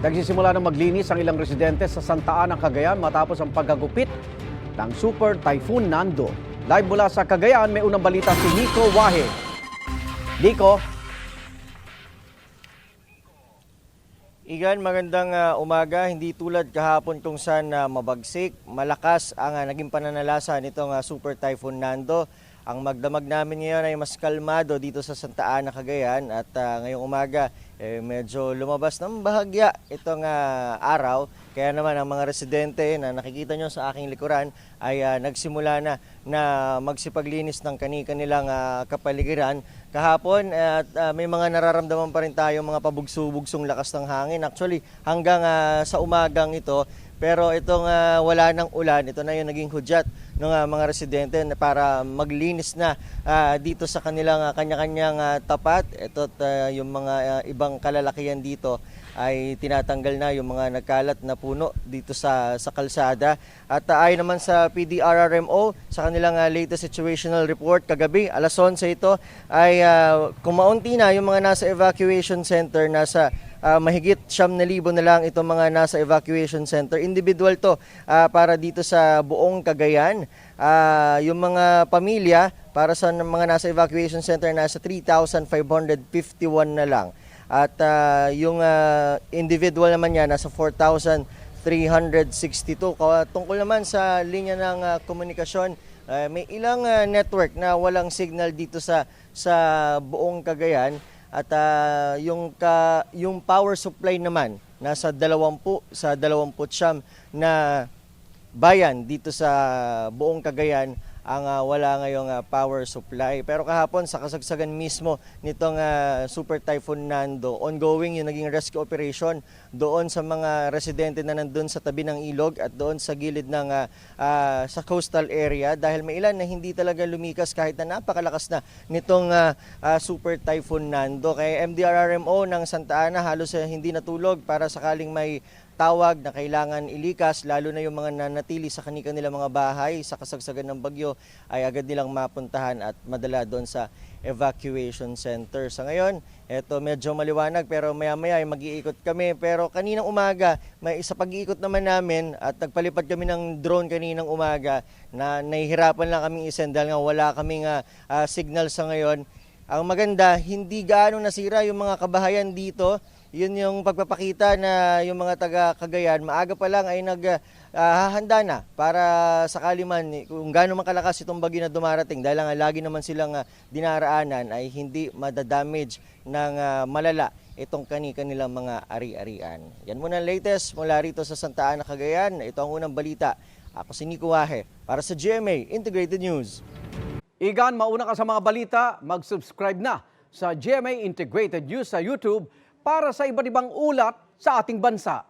Nagsisimula ng maglinis ang ilang residente sa Santa Ana, Cagayan matapos ang paggagupit ng Super Typhoon Nando. Live mula sa Cagayan, may unang balita si Nico Wahe. Nico. Igan, magandang umaga. Hindi tulad kahapon kung saan mabagsik, malakas ang naging pananalasa nitong Super Typhoon Nando. Ang magdamag namin ngayon ay mas kalmado dito sa Santa Ana, Cagayan at ngayong umaga medyo lumabas ng bahagya itong araw. Kaya naman ang mga residente na nakikita nyo sa aking likuran ay nagsimula na magsipaglinis ng kanilang kapaligiran kahapon at may mga nararamdaman pa rin tayo mga pabugso-bugsong lakas ng hangin. Actually hanggang sa umagang ito, pero itong wala ng ulan, ito na yung naging hudyat ng mga residente para maglinis na dito sa kanilang kanya-kanyang tapat. Ito yung mga ibang kalalakihan dito ay tinatanggal na yung mga nagkalat na puno dito sa kalsada. At ayon naman sa PDRRMO, sa kanilang latest situational report kagabi, alas 11 ito, ay kumaunti na yung mga nasa evacuation center, nasa mahigit 9,000 na lang itong mga nasa evacuation center. Individual to para dito sa buong Cagayan. Yung mga pamilya para sa mga nasa evacuation center nasa 3,551 na lang. At yung individual naman niya nasa 4,362. Tungkol naman sa linya ng komunikasyon, may ilang network na walang signal dito sa buong Cagayan. At yung power supply naman nasa 20 sa 29 na bayan dito sa buong Cagayan ang wala ngayong power supply. Pero kahapon sa kasagsagan mismo nitong Super Typhoon Nando, ongoing yung naging rescue operation doon sa mga residente na nandun sa tabi ng ilog at doon sa gilid ng sa coastal area, dahil may ilan na hindi talaga lumikas kahit na napakalakas na nitong Super Typhoon Nando. Kaya MDRRMO ng Santa Ana halos hindi natulog para sakaling may tawag na kailangan ilikas, lalo na yung mga nanatili sa kanilang mga bahay sa kasagsagan ng bagyo, ay agad nilang mapuntahan at madala doon sa evacuation center. Sa ngayon, eto medyo maliwanag pero maya-maya ay mag-iikot kami. Pero kaninang umaga, sa pag-iikot naman namin at nagpalipad kami ng drone kaninang umaga, na nahihirapan lang kaming isend dahil nga wala kaming signal sa ngayon. Ang maganda, hindi gaano nasira yung mga kabahayan dito. Yun yung pagpapakita na yung mga taga Cagayan maaga pa lang ay naghahanda na para sakali man kung gaano man kalakas itong bagyo na dumarating, dahil nga lagi naman silang dinaraanan, ay hindi madadamage ng malala itong kanilang mga ari-arian. Yan muna ang latest mula rito sa Santa Ana, Cagayan. Ito ang unang balita. Ako si Nico Wahe para sa GMA Integrated News. Igan, mauna ka sa mga balita, mag-subscribe na sa GMA Integrated News sa YouTube para sa iba't ibang ulat sa ating bansa.